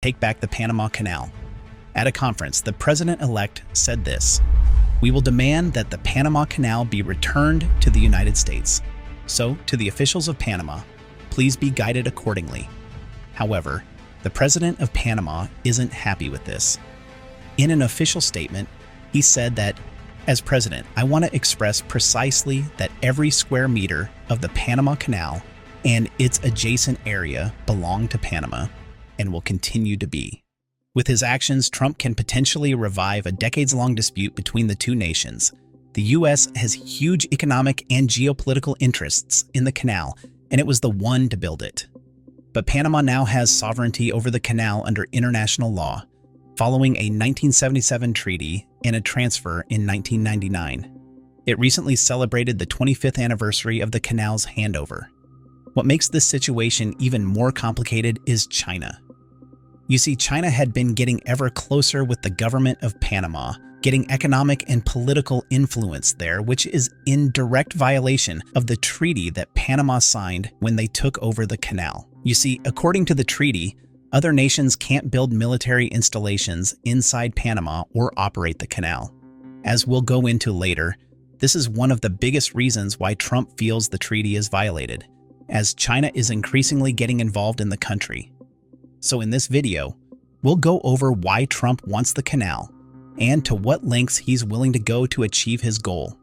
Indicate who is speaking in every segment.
Speaker 1: Take back the Panama Canal. At a conference, the president-elect said this: "We will demand that the Panama Canal be returned to the United States. So, to the officials of Panama, please be guided accordingly." However, the president of Panama isn't happy with this. In an official statement, he said that, "As president, I want to express precisely that every square meter of the Panama Canal and its adjacent area belong to Panama and will continue to be." With his actions, Trump can potentially revive a decades-long dispute between the two nations. The U.S. has huge economic and geopolitical interests in the canal, and it was the one to build it. But Panama now has sovereignty over the canal under international law, following a 1977 treaty and a transfer in 1999. It recently celebrated the 25th anniversary of the canal's handover. What makes this situation even more complicated is China. You see, China had been getting ever closer with the government of Panama, getting economic and political influence there, which is in direct violation of the treaty that Panama signed when they took over the canal. You see, according to the treaty, other nations can't build military installations inside Panama or operate the canal. As we'll go into later, this is one of the biggest reasons why Trump feels the treaty is violated, as China is increasingly getting involved in the country. So in this video, we'll go over why Trump wants the canal and to what lengths he's willing to go to achieve his goal.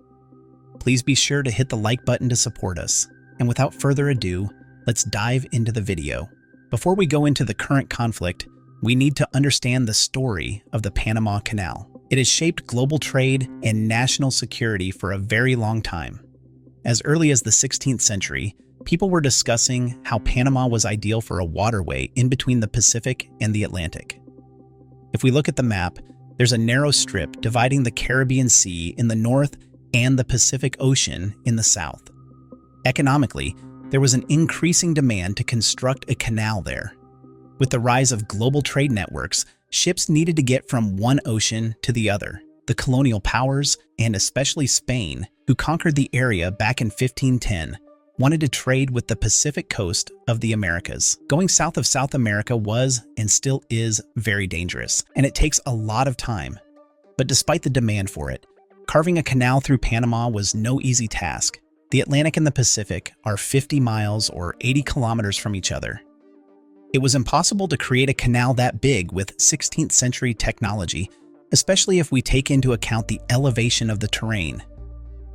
Speaker 1: Please be sure to hit the like button to support us. And without further ado, let's dive into the video. Before we go into the current conflict, we need to understand the story of the Panama Canal. It has shaped global trade and national security for a very long time. As early as the 16th century, people were discussing how Panama was ideal for a waterway in between the Pacific and the Atlantic. If we look at the map, there's a narrow strip dividing the Caribbean Sea in the north and the Pacific Ocean in the south. Economically, there was an increasing demand to construct a canal there. With the rise of global trade networks, ships needed to get from one ocean to the other. The colonial powers, and especially Spain, who conquered the area back in 1510, wanted to trade with the Pacific coast of the Americas. Going south of South America was, and still is, very dangerous, and it takes a lot of time. But despite the demand for it, carving a canal through Panama was no easy task. The Atlantic and the Pacific are 50 miles or 80 kilometers from each other. It was impossible to create a canal that big with 16th century technology, especially if we take into account the elevation of the terrain.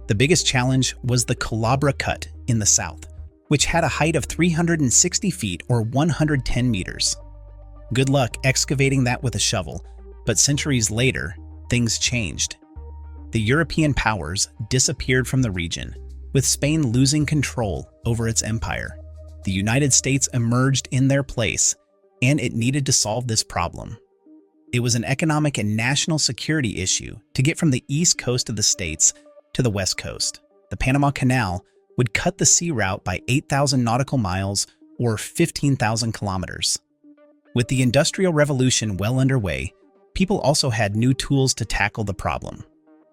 Speaker 1: The biggest challenge was the Culebra Cut in the south, which had a height of 360 feet or 110 meters. Good luck excavating that with a shovel, but centuries later, things changed. The European powers disappeared from the region, with Spain losing control over its empire. The United States emerged in their place, and it needed to solve this problem. It was an economic and national security issue to get from the east coast of the states to the west coast. The Panama Canal would cut the sea route by 8,000 nautical miles or 15,000 kilometers. With the Industrial Revolution well underway, people also had new tools to tackle the problem.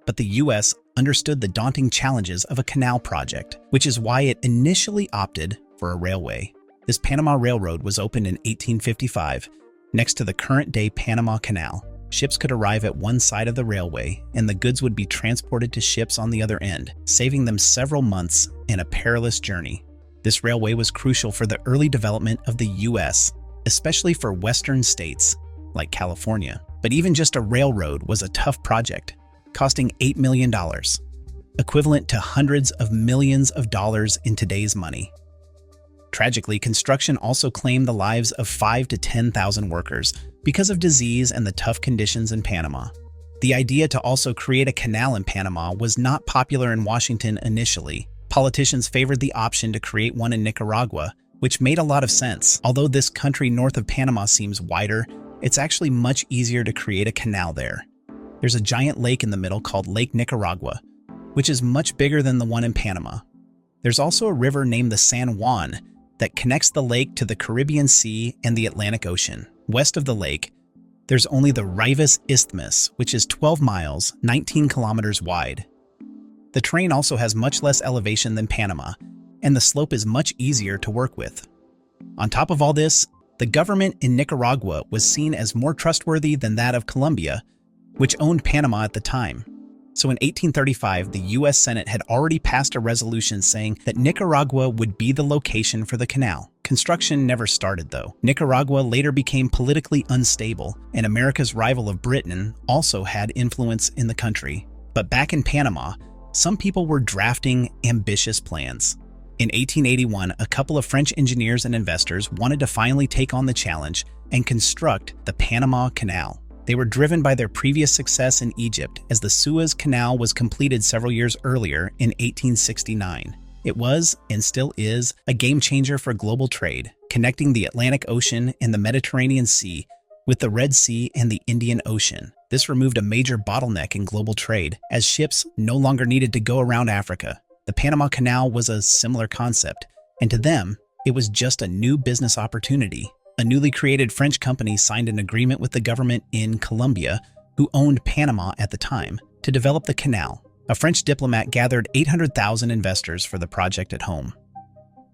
Speaker 1: But the U.S. understood the daunting challenges of a canal project, which is why it initially opted for a railway. This Panama Railroad was opened in 1855, next to the current-day Panama Canal. Ships could arrive at one side of the railway, and the goods would be transported to ships on the other end, saving them several months and a perilous journey. This railway was crucial for the early development of the U.S., especially for western states like California. But even just a railroad was a tough project, costing $8 million, equivalent to hundreds of millions of dollars in today's money. Tragically, construction also claimed the lives of 5,000 to 10,000 workers because of disease and the tough conditions in Panama. The idea to also create a canal in Panama was not popular in Washington initially. Politicians favored the option to create one in Nicaragua, which made a lot of sense. Although this country north of Panama seems wider, it's actually much easier to create a canal there. There's a giant lake in the middle called Lake Nicaragua, which is much bigger than the one in Panama. There's also a river named the San Juan that connects the lake to the Caribbean Sea and the Atlantic Ocean. West of the lake, there's only the Rivas Isthmus, which is 12 miles, 19 kilometers wide. The terrain also has much less elevation than Panama, and the slope is much easier to work with. On top of all this, The government in Nicaragua was seen as more trustworthy than that of Colombia, which owned Panama at the time. So in 1835, the U.S. Senate had already passed a resolution saying that Nicaragua would be the location for the canal. Construction never started, though. Nicaragua later became politically unstable, and America's rival of Britain also had influence in the country. But back in Panama, some people were drafting ambitious plans. In 1881, a couple of French engineers and investors wanted to finally take on the challenge and construct the Panama Canal. They were driven by their previous success in Egypt, as the Suez Canal was completed several years earlier in 1869. It was, and still is, a game changer for global trade, connecting the Atlantic Ocean and the Mediterranean Sea with the Red Sea and the Indian Ocean. This removed a major bottleneck in global trade, as ships no longer needed to go around Africa. The Panama Canal was a similar concept, and to them, it was just a new business opportunity. A newly created French company signed an agreement with the government in Colombia, who owned Panama at the time, to develop the canal. A French diplomat gathered 800,000 investors for the project at home.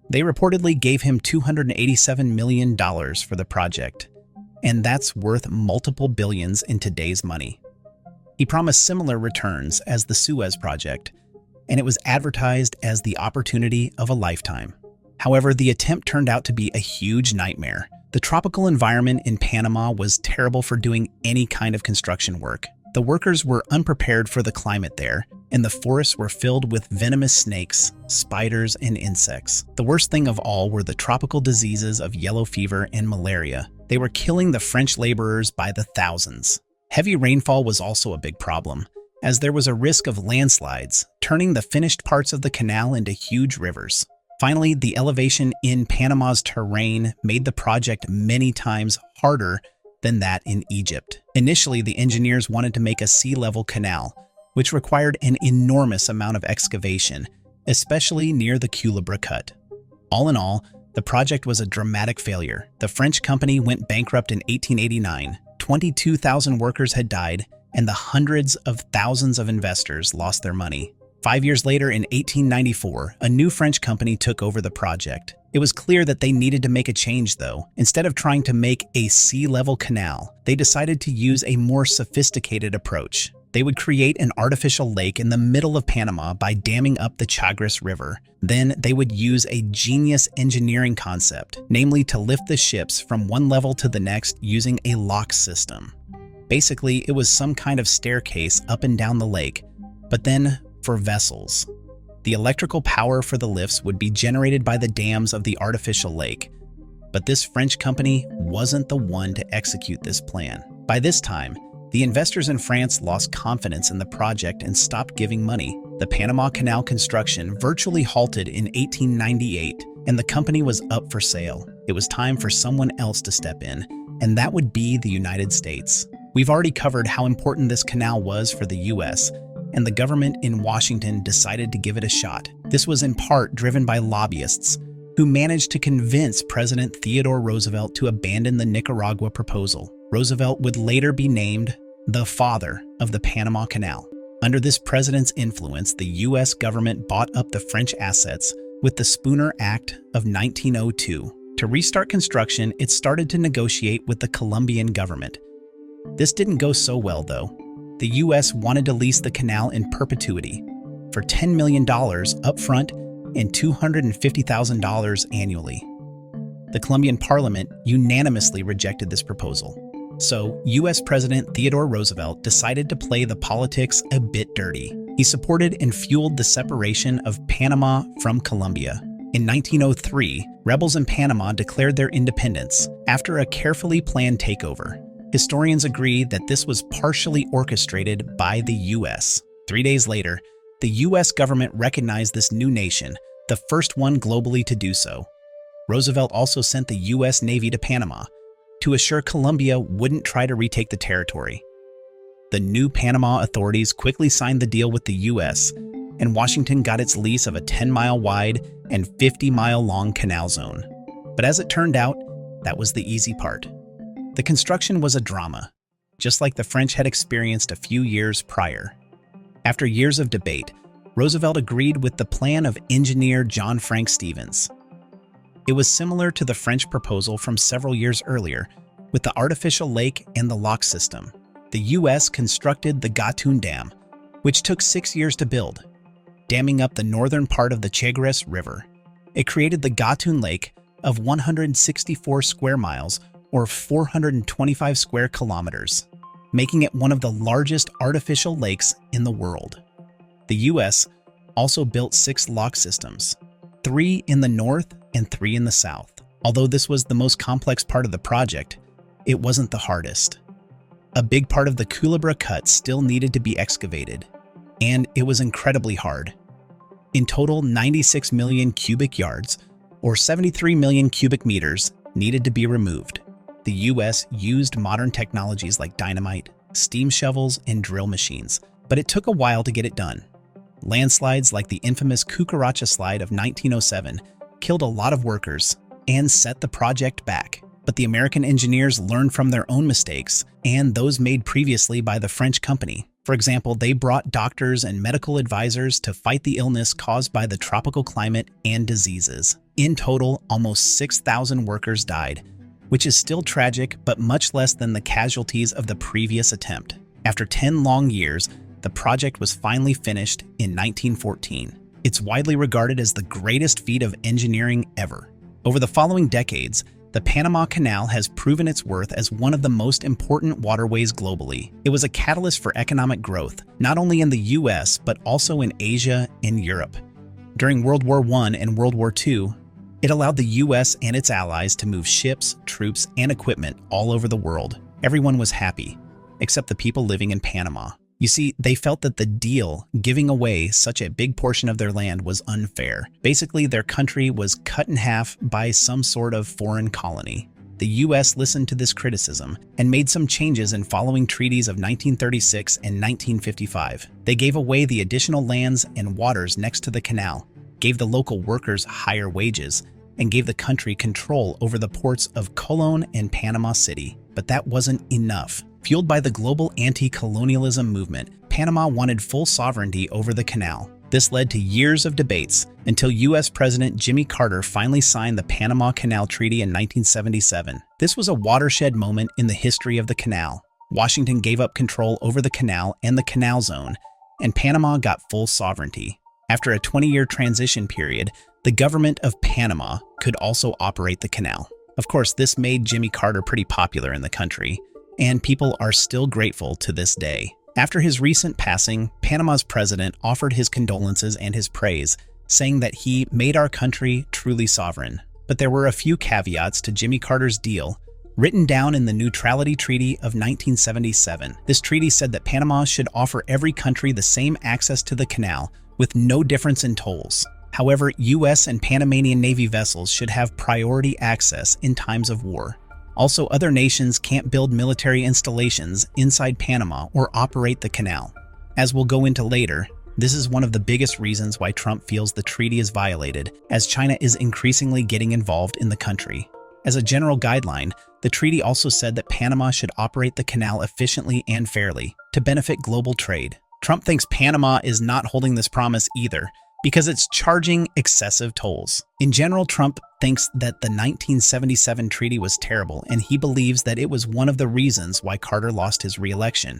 Speaker 1: They reportedly gave him $287 million for the project, and that's worth multiple billions in today's money. He promised similar returns as the Suez project, and it was advertised as the opportunity of a lifetime. However, the attempt turned out to be a huge nightmare. The tropical environment in Panama was terrible for doing any kind of construction work. The workers were unprepared for the climate there, and the forests were filled with venomous snakes, spiders, and insects. The worst thing of all were the tropical diseases of yellow fever and malaria. They were killing the French laborers by the thousands. Heavy rainfall was also a big problem, as there was a risk of landslides, turning the finished parts of the canal into huge rivers. Finally, the elevation in Panama's terrain made the project many times harder than that in Egypt. Initially, the engineers wanted to make a sea-level canal, which required an enormous amount of excavation, especially near the Culebra Cut. All in all, the project was a dramatic failure. The French company went bankrupt in 1889, 22,000 workers had died, and the hundreds of thousands of investors lost their money. 5 years later, in 1894, a new French company took over the project. It was clear that they needed to make a change, though. Instead of trying to make a sea-level canal, they decided to use a more sophisticated approach. They would create an artificial lake in the middle of Panama by damming up the Chagres River. Then they would use a genius engineering concept, namely to lift the ships from one level to the next using a lock system. Basically, it was some kind of staircase up and down the lake, but then for vessels. The electrical power for the lifts would be generated by the dams of the artificial lake. But this French company wasn't the one to execute this plan. By this time, the investors in France lost confidence in the project and stopped giving money. The Panama Canal construction virtually halted in 1898, and the company was up for sale. It was time for someone else to step in, and that would be the United States. We've already covered how important this canal was for the U.S., and the government in Washington decided to give it a shot. This was in part driven by lobbyists who managed to convince President Theodore Roosevelt to abandon the Nicaragua proposal. Roosevelt would later be named the father of the Panama Canal. Under this president's influence, the U.S. government bought up the French assets with the Spooner Act of 1902. To restart construction, it started to negotiate with the Colombian government. This didn't go so well, though. The U.S. wanted to lease the canal in perpetuity for $10 million upfront and $250,000 annually. The Colombian Parliament unanimously rejected this proposal. So, U.S. President Theodore Roosevelt decided to play the politics a bit dirty. He supported and fueled the separation of Panama from Colombia. In 1903, rebels in Panama declared their independence after a carefully planned takeover. Historians agree that this was partially orchestrated by the U.S. 3 days later, the U.S. government recognized this new nation, the first one globally to do so. Roosevelt also sent the U.S. Navy to Panama to assure Colombia wouldn't try to retake the territory. The new Panama authorities quickly signed the deal with the U.S., and Washington got its lease of a 10-mile wide and 50-mile long canal zone. But as it turned out, that was the easy part. The construction was a drama, just like the French had experienced a few years prior. After years of debate, Roosevelt agreed with the plan of engineer John Frank Stevens. It was similar to the French proposal from several years earlier, with the artificial lake and the lock system. The U.S. constructed the Gatun Dam, which took 6 years to build, damming up the northern part of the Chagres River. It created the Gatun Lake of 164 square miles or 425 square kilometers, making it one of the largest artificial lakes in the world. The U.S. also built 6 lock systems, 3 in the north and 3 in the south. Although this was the most complex part of the project, it wasn't the hardest. A big part of the Culebra Cut still needed to be excavated, and it was incredibly hard. In total, 96 million cubic yards, or 73 million cubic meters, needed to be removed. The U.S. used modern technologies like dynamite, steam shovels, and drill machines, but it took a while to get it done. Landslides like the infamous Cucaracha Slide of 1907 killed a lot of workers and set the project back. But the American engineers learned from their own mistakes and those made previously by the French company. For example, they brought doctors and medical advisors to fight the illness caused by the tropical climate and diseases. In total, almost 6,000 workers died, which is still tragic but much less than the casualties of the previous attempt. After 10 long years, the project was finally finished in 1914. It's widely regarded as the greatest feat of engineering ever. Over the following decades, the Panama Canal has proven its worth as one of the most important waterways globally. It was a catalyst for economic growth, not only in the US, but also in Asia and Europe. During World War I and World War II, it allowed the US and its allies to move ships, troops, and equipment all over the world. Everyone was happy, except the people living in Panama. You see, they felt that the deal giving away such a big portion of their land was unfair. Basically, their country was cut in half by some sort of foreign colony. The U.S. listened to this criticism and made some changes in following treaties of 1936 and 1955. They gave away the additional lands and waters next to the canal, gave the local workers higher wages, and gave the country control over the ports of Colón and Panama City. But that wasn't enough. Fueled by the global anti-colonialism movement, Panama wanted full sovereignty over the canal. This led to years of debates until U.S. President Jimmy Carter finally signed the Panama Canal Treaty in 1977. This was a watershed moment in the history of the canal. Washington gave up control over the canal and the Canal Zone, and Panama got full sovereignty. After a 20-year transition period, the government of Panama could also operate the canal. Of course, this made Jimmy Carter pretty popular in the country, and people are still grateful to this day. After his recent passing, Panama's president offered his condolences and his praise, saying that he made our country truly sovereign. But there were a few caveats to Jimmy Carter's deal, written down in the Neutrality Treaty of 1977. This treaty said that Panama should offer every country the same access to the canal, with no difference in tolls. However, U.S. and Panamanian Navy vessels should have priority access in times of war. Also, other nations can't build military installations inside Panama or operate the canal. As we'll go into later, this is one of the biggest reasons why Trump feels the treaty is violated, as China is increasingly getting involved in the country. As a general guideline, the treaty also said that Panama should operate the canal efficiently and fairly to benefit global trade. Trump thinks Panama is not holding this promise either, because it's charging excessive tolls. In general, Trump thinks that the 1977 treaty was terrible, and he believes that it was one of the reasons why Carter lost his re-election.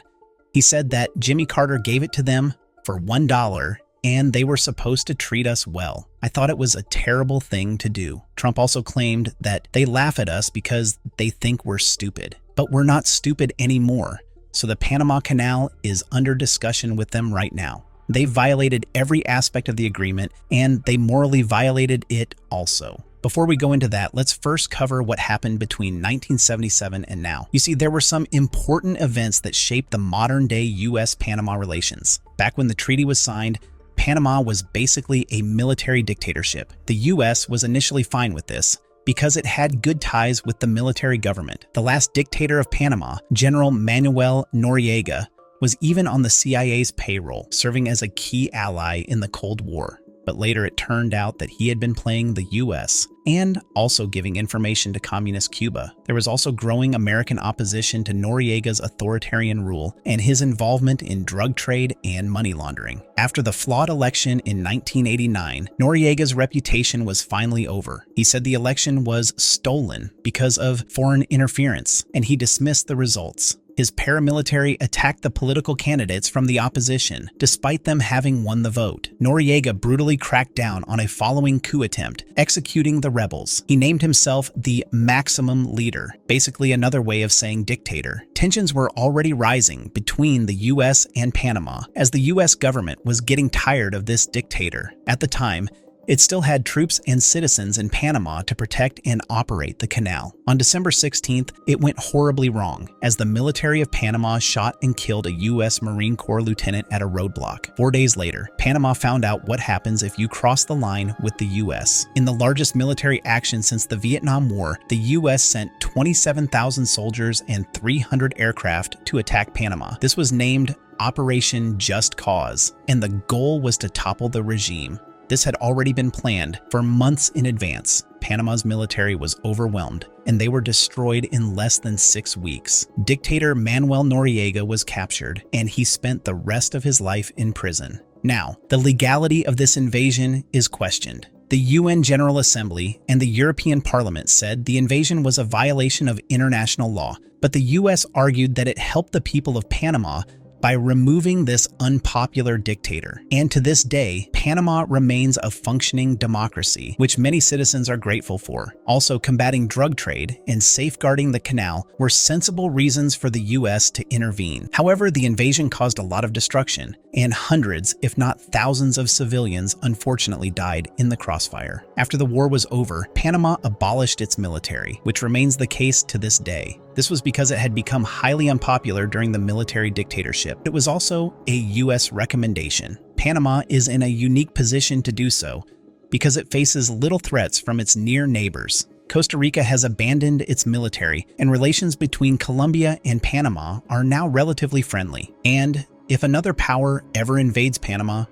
Speaker 1: He said that Jimmy Carter gave it to them for $1, and they were supposed to treat us well. I thought it was a terrible thing to do. Trump also claimed that they laugh at us because they think we're stupid. But we're not stupid anymore, so the Panama Canal is under discussion with them right now. They violated every aspect of the agreement, and they morally violated it also. Before we go into that, let's first cover what happened between 1977 and now. You see, there were some important events that shaped the modern-day U.S.-Panama relations. Back when the treaty was signed, Panama was basically a military dictatorship. The U.S. was initially fine with this because it had good ties with the military government. The last dictator of Panama, General Manuel Noriega, was even on the CIA's payroll, serving as a key ally in the Cold War. but later it turned out that he had been playing the US and also giving information to communist Cuba. There was also growing American opposition to Noriega's authoritarian rule and his involvement in drug trade and money laundering. After the flawed election in 1989, Noriega's reputation was finally over. He said the election was stolen because of foreign interference, and he dismissed the results. His paramilitary attacked the political candidates from the opposition, despite them having won the vote. Noriega brutally cracked down on a following coup attempt, executing the rebels. He named himself the maximum leader, basically another way of saying dictator. Tensions were already rising between the US and Panama, as the US government was getting tired of this dictator. At the time, it still had troops and citizens in Panama to protect and operate the canal. On December 16th, it went horribly wrong as the military of Panama shot and killed a U.S. Marine Corps lieutenant at a roadblock. 4 days later, Panama found out what happens if you cross the line with the U.S. In the largest military action since the Vietnam War, the U.S. sent 27,000 soldiers and 300 aircraft to attack Panama. This was named Operation Just Cause, and the goal was to topple the regime. This had already been planned for months in advance. Panama's military was overwhelmed, and they were destroyed in less than 6 weeks. Dictator Manuel Noriega was captured, and he spent the rest of his life in prison. Now, the legality of this invasion is questioned. The UN General Assembly and the European Parliament said the invasion was a violation of international law, but the US argued that it helped the people of Panama by removing this unpopular dictator. And to this day, Panama remains a functioning democracy, which many citizens are grateful for. Also, combating drug trade and safeguarding the canal were sensible reasons for the US to intervene. However, the invasion caused a lot of destruction, and hundreds, if not thousands of civilians unfortunately died in the crossfire. After the war was over, Panama abolished its military, which remains the case to this day. This was because it had become highly unpopular during the military dictatorship. It was also a US recommendation. Panama is in a unique position to do so because it faces little threats from its near neighbors. Costa Rica has abandoned its military, and relations between Colombia and Panama are now relatively friendly. And if another power ever invades Panama,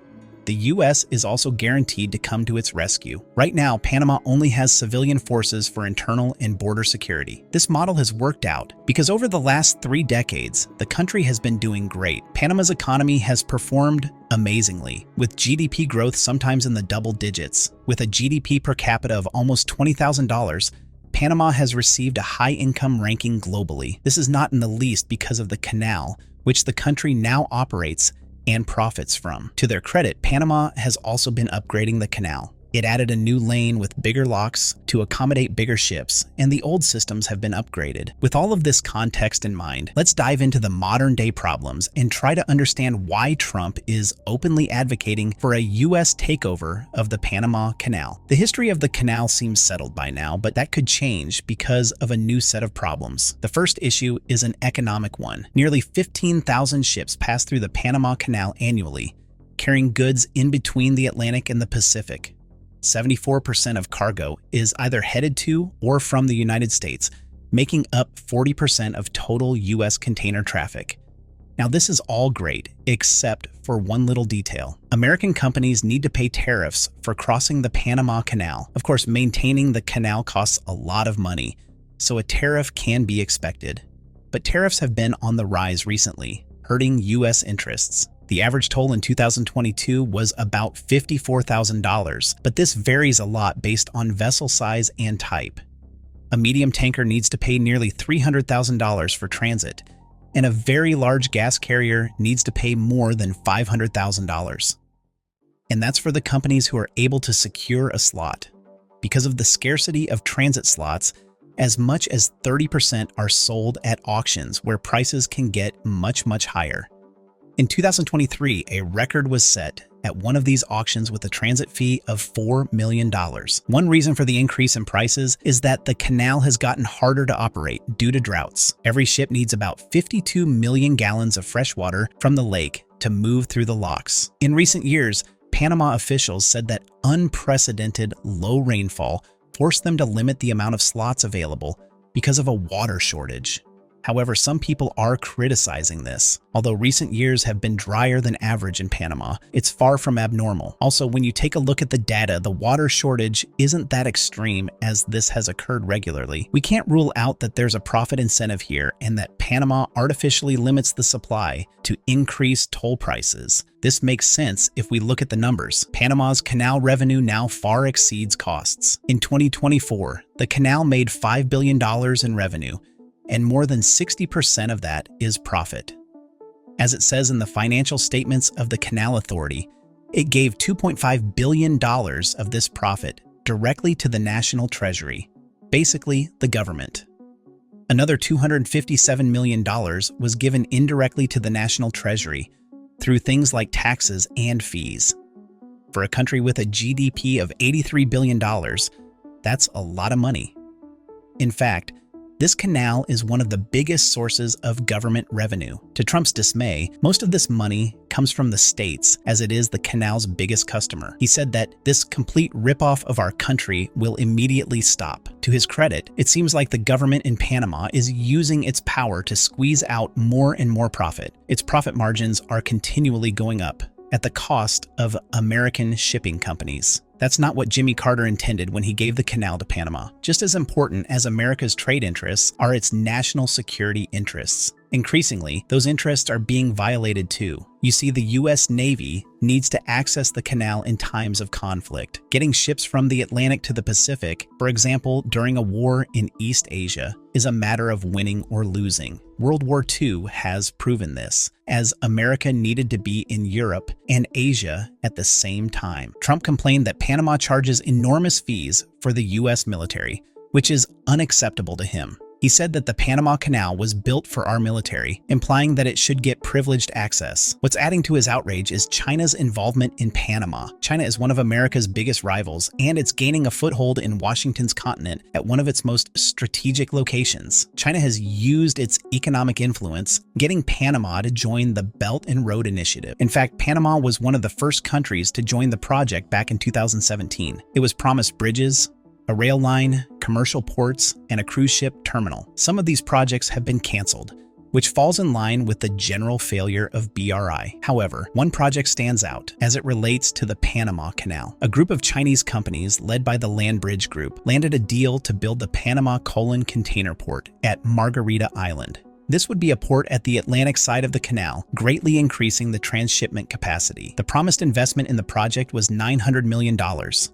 Speaker 1: the US is also guaranteed to come to its rescue. Right now, Panama only has civilian forces for internal and border security. This model has worked out because over the last 3 decades, the country has been doing great. Panama's economy has performed amazingly, with GDP growth sometimes in the double digits. With a GDP per capita of almost $20,000, Panama has received a high-income ranking globally. This is not in the least because of the canal, which the country now operates and profits from. To their credit, Panama has also been upgrading the canal. It added a new lane with bigger locks to accommodate bigger ships, and the old systems have been upgraded. With all of this context in mind, let's dive into the modern-day problems and try to understand why Trump is openly advocating for a U.S. takeover of the Panama Canal. The history of the canal seems settled by now, but that could change because of a new set of problems. The first issue is an economic one. Nearly 15,000 ships pass through the Panama Canal annually, carrying goods in between the Atlantic and the Pacific. 74% of cargo is either headed to or from the United States, making up 40% of total U.S. container traffic. Now, this is all great, except for one little detail. American companies need to pay tariffs for crossing the Panama Canal. Of course, maintaining the canal costs a lot of money, so a tariff can be expected. But tariffs have been on the rise recently, hurting U.S. interests. The average toll in 2022 was about $54,000, but this varies a lot based on vessel size and type. A medium tanker needs to pay nearly $300,000 for transit, and a very large gas carrier needs to pay more than $500,000. And that's for the companies who are able to secure a slot. Because of the scarcity of transit slots, as much as 30% are sold at auctions where prices can get much higher. In 2023, a record was set at one of these auctions with a transit fee of $4 million. One reason for the increase in prices is that the canal has gotten harder to operate due to droughts. Every ship needs about 52 million gallons of fresh water from the lake to move through the locks. In recent years, Panama officials said that unprecedented low rainfall forced them to limit the amount of slots available because of a water shortage. However, some people are criticizing this. Although recent years have been drier than average in Panama, it's far from abnormal. Also, when you take a look at the data, the water shortage isn't that extreme as this has occurred regularly. We can't rule out that there's a profit incentive here and that Panama artificially limits the supply to increase toll prices. This makes sense if we look at the numbers. Panama's canal revenue now far exceeds costs. In 2024, the canal made $5 billion in revenue, and more than 60% of that is profit. As it says in the financial statements of the Canal Authority, it gave $2.5 billion of this profit directly to the national treasury, basically the government. Another $257 million was given indirectly to the national treasury through things like taxes and fees. For a country with a GDP of $83 billion, that's a lot of money. In fact, this canal is one of the biggest sources of government revenue. To Trump's dismay, most of this money comes from the states, as it is the canal's biggest customer. He said that this complete ripoff of our country will immediately stop. To his credit, it seems like the government in Panama is using its power to squeeze out more and more profit. Its profit margins are continually going up at the cost of American shipping companies. That's not what Jimmy Carter intended when he gave the canal to Panama. Just as important as America's trade interests are its national security interests. Increasingly, those interests are being violated too. You see, the U.S. Navy needs to access the canal in times of conflict. Getting ships from the Atlantic to the Pacific, for example, during a war in East Asia, is a matter of winning or losing. World War II has proven this, as America needed to be in Europe and Asia at the same time. Trump complained that Panama charges enormous fees for the U.S. military, which is unacceptable to him. He said that the Panama Canal was built for our military, implying that it should get privileged access. What's adding to his outrage is China's involvement in Panama. China is one of America's biggest rivals, and it's gaining a foothold in Washington's continent at one of its most strategic locations. China has used its economic influence, getting Panama to join the Belt and Road Initiative. In fact, Panama was one of the first countries to join the project back in 2017. It was promised bridges, a rail line, commercial ports, and a cruise ship terminal. Some of these projects have been canceled, which falls in line with the general failure of BRI. However, one project stands out as it relates to the Panama Canal. A group of Chinese companies led by the Land Bridge Group landed a deal to build the Panama Container Port at Margarita Island. This would be a port at the Atlantic side of the canal, greatly increasing the transshipment capacity. The promised investment in the project was $900 million,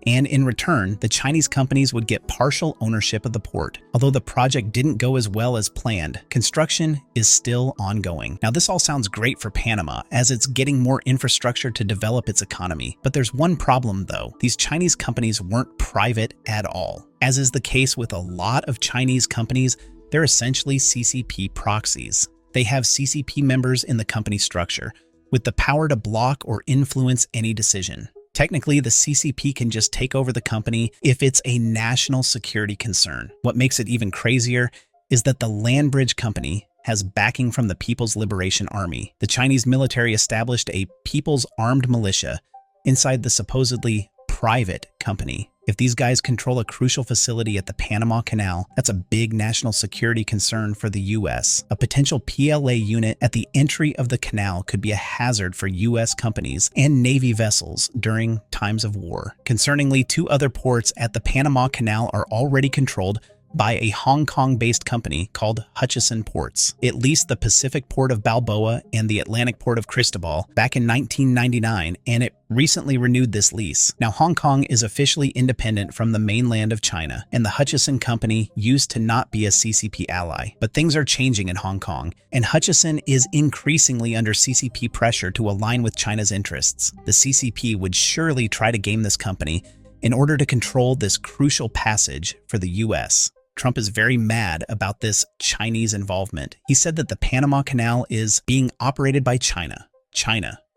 Speaker 1: and in return, the Chinese companies would get partial ownership of the port. Although the project didn't go as well as planned, construction is still ongoing. Now, this all sounds great for Panama, as it's getting more infrastructure to develop its economy. But there's one problem, though. These Chinese companies weren't private at all. As is the case with a lot of Chinese companies, they're essentially CCP proxies. They have CCP members in the company structure, with the power to block or influence any decision. Technically, the CCP can just take over the company if it's a national security concern. What makes it even crazier is that the Land Bridge Company has backing from the People's Liberation Army. The Chinese military established a People's Armed Militia inside the supposedly private company. If these guys control a crucial facility at the Panama Canal, that's a big national security concern for the U.S. A potential PLA unit at the entry of the canal could be a hazard for U.S. companies and Navy vessels during times of war. Concerningly, two other ports at the Panama Canal are already controlled by a Hong Kong-based company called Hutchison Ports. It leased the Pacific Port of Balboa and the Atlantic Port of Cristobal back in 1999, and it recently renewed this lease. Now, Hong Kong is officially independent from the mainland of China, and the Hutchison Company used to not be a CCP ally. But things are changing in Hong Kong, and Hutchison is increasingly under CCP pressure to align with China's interests. The CCP would surely try to game this company in order to control this crucial passage for the U.S. Trump is very mad about this Chinese involvement. He said that the Panama Canal is being operated by China,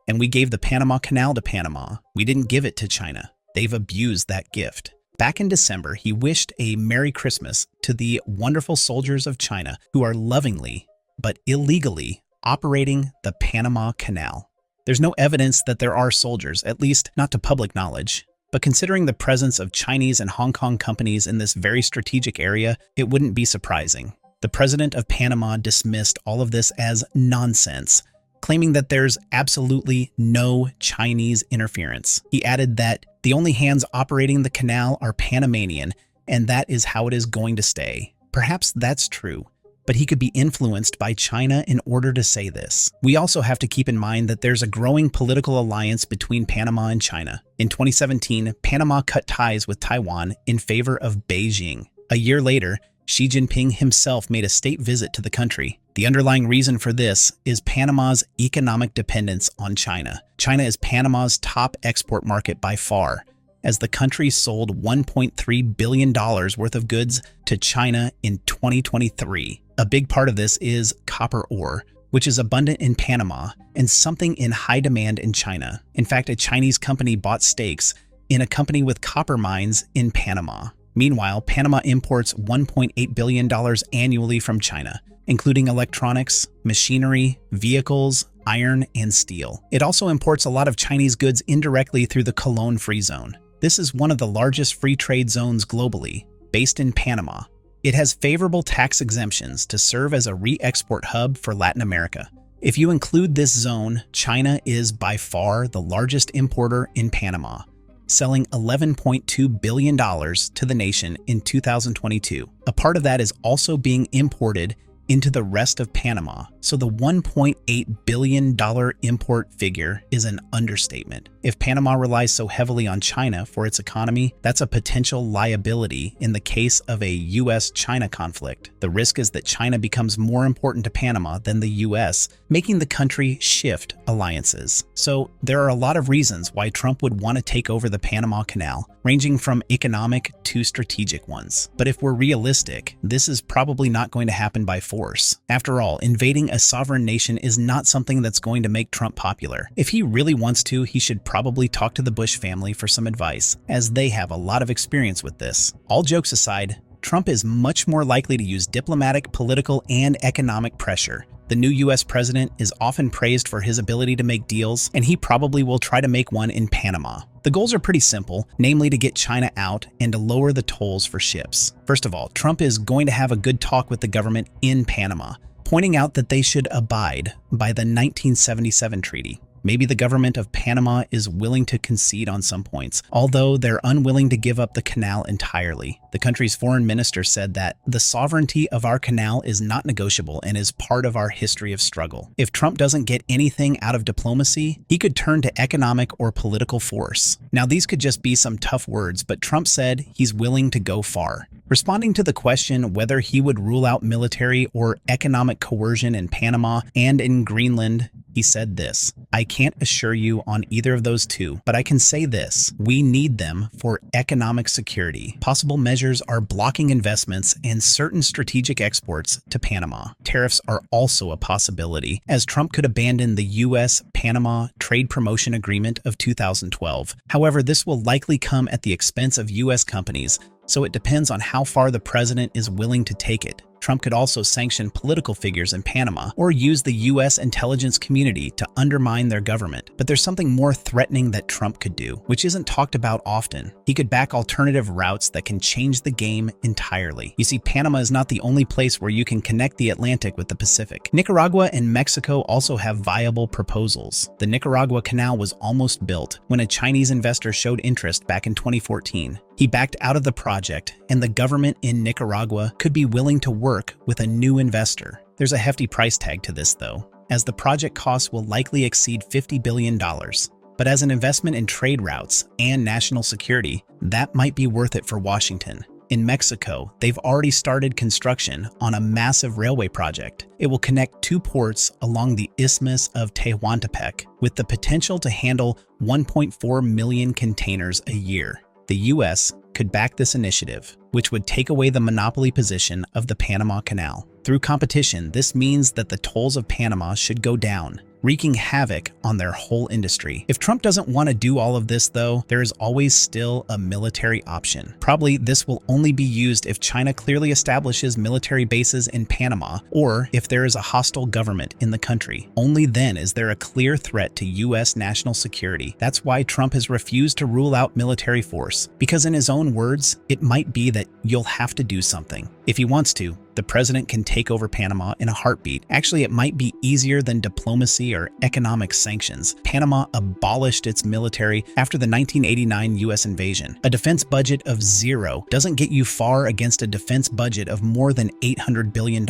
Speaker 1: and we gave the Panama Canal to Panama. We didn't give it to China. They've abused that gift. Back in December, he wished a Merry Christmas to the wonderful soldiers of China who are lovingly, but illegally, operating the Panama Canal. There's no evidence that there are soldiers, at least not to public knowledge. But considering the presence of Chinese and Hong Kong companies in this very strategic area, it wouldn't be surprising. The president of Panama dismissed all of this as nonsense, claiming that there's absolutely no Chinese interference. He added that the only hands operating the canal are Panamanian, and that is how it is going to stay. Perhaps that's true, but he could be influenced by China in order to say this. We also have to keep in mind that there's a growing political alliance between Panama and China. In 2017, Panama cut ties with Taiwan in favor of Beijing. A year later, Xi Jinping himself made a state visit to the country. The underlying reason for this is Panama's economic dependence on China. China is Panama's top export market by far, as the country sold $1.3 billion worth of goods to China in 2023. A big part of this is copper ore, which is abundant in Panama and something in high demand in China. In fact, a Chinese company bought stakes in a company with copper mines in Panama. Meanwhile, Panama imports $1.8 billion annually from China, including electronics, machinery, vehicles, iron, and steel. It also imports a lot of Chinese goods indirectly through the Cologne Free Zone. This is one of the largest free trade zones globally, based in Panama. It has favorable tax exemptions to serve as a re-export hub for Latin America. If you include this zone, China is by far the largest importer in Panama, selling $11.2 billion to the nation in 2022. A part of that is also being imported into the rest of Panama, so the $1.8 billion import figure is an understatement. If Panama relies so heavily on China for its economy, that's a potential liability in the case of a US-China conflict. The risk is that China becomes more important to Panama than the US, making the country shift alliances. So there are a lot of reasons why Trump would want to take over the Panama Canal, ranging from economic to strategic ones. But if we're realistic, this is probably not going to happen by force. After all, invading a sovereign nation is not something that's going to make Trump popular. If he really wants to, he should probably talk to the Bush family for some advice, as they have a lot of experience with this. All jokes aside, Trump is much more likely to use diplomatic, political, and economic pressure. The new US president is often praised for his ability to make deals, and he probably will try to make one in Panama. The goals are pretty simple, namely to get China out and to lower the tolls for ships. First of all, Trump is going to have a good talk with the government in Panama, pointing out that they should abide by the 1977 treaty. Maybe the government of Panama is willing to concede on some points, although they're unwilling to give up the canal entirely. The country's foreign minister said that the sovereignty of our canal is not negotiable and is part of our history of struggle. If Trump doesn't get anything out of diplomacy, he could turn to economic or political force. Now, these could just be some tough words, but Trump said he's willing to go far. Responding to the question whether he would rule out military or economic coercion in Panama and in Greenland, he said this: "I can't assure you on either of those two, but I can say this: we need them for economic security. Possible measures are blocking investments and certain strategic exports to Panama. Tariffs are also a possibility, as Trump could abandon the U.S.-Panama Trade Promotion Agreement of 2012. However, this will likely come at the expense of U.S. companies, so it depends on how far the president is willing to take it. Trump could also sanction political figures in Panama or use the U.S. intelligence community to undermine their government. But there's something more threatening that Trump could do, which isn't talked about often. He could back alternative routes that can change the game entirely. You see, Panama is not the only place where you can connect the Atlantic with the Pacific. Nicaragua and Mexico also have viable proposals. The Nicaragua Canal was almost built when a Chinese investor showed interest back in 2014. He backed out of the project, and the government in Nicaragua could be willing to work with a new investor. There's a hefty price tag to this, though, as the project costs will likely exceed $50 billion. But as an investment in trade routes and national security, that might be worth it for Washington. In Mexico, they've already started construction on a massive railway project. It will connect two ports along the Isthmus of Tehuantepec, with the potential to handle 1.4 million containers a year. The U.S. could back this initiative, which would take away the monopoly position of the Panama Canal. Through competition, this means that the tolls of Panama should go down, wreaking havoc on their whole industry. If Trump doesn't want to do all of this, though, there is always still a military option. Probably this will only be used if China clearly establishes military bases in Panama, or if there is a hostile government in the country. Only then is there a clear threat to U.S. national security. That's why Trump has refused to rule out military force, because in his own words, it might be that you'll have to do something. If he wants to, The president can take over Panama in a heartbeat. Actually, it might be easier than diplomacy or economic sanctions. Panama abolished its military after the 1989 U.S. invasion. A defense budget of zero doesn't get you far against a defense budget of more than $800 billion.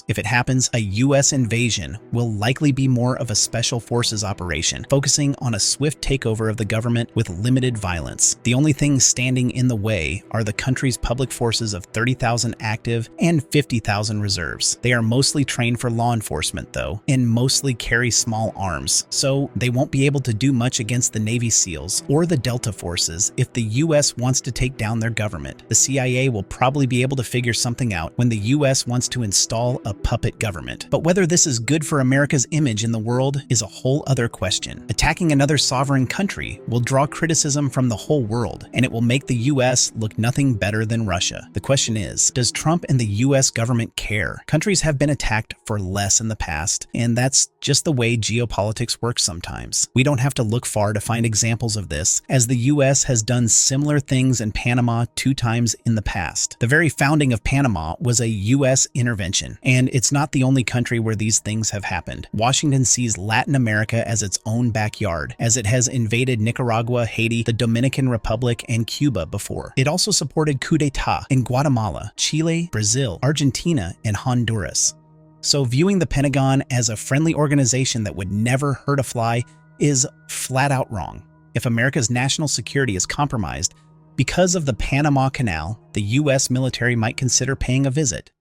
Speaker 1: If it happens, a U.S. invasion will likely be more of a special forces operation, focusing on a swift takeover of the government with limited violence. The only things standing in the way are the country's public forces of 30,000 active and 50,000 reserves. They are mostly trained for law enforcement, though, and mostly carry small arms, so they won't be able to do much against the Navy SEALs or the Delta forces if the U.S. wants to take down their government. The CIA will probably be able to figure something out when the U.S. wants to install a puppet government. But whether this is good for America's image in the world is a whole other question. Attacking another sovereign country will draw criticism from the whole world, and it will make the U.S. look nothing better than Russia. The question is, does Trump and the U.S. government care? Countries have been attacked for less in the past, and that's just the way geopolitics works sometimes. We don't have to look far to find examples of this, as the U.S. has done similar things in Panama 2 times in the past. The very founding of Panama was a U.S. intervention, and it's not the only country where these things have happened. Washington sees Latin America as its own backyard, as it has invaded Nicaragua, Haiti, the Dominican Republic, and Cuba before. It also supported coup d'etat in Guatemala, Chile, Brazil, Argentina, and Honduras. So viewing the Pentagon as a friendly organization that would never hurt a fly is flat out wrong. If America's national security is compromised because of the Panama Canal, the U.S. military might consider paying a visit.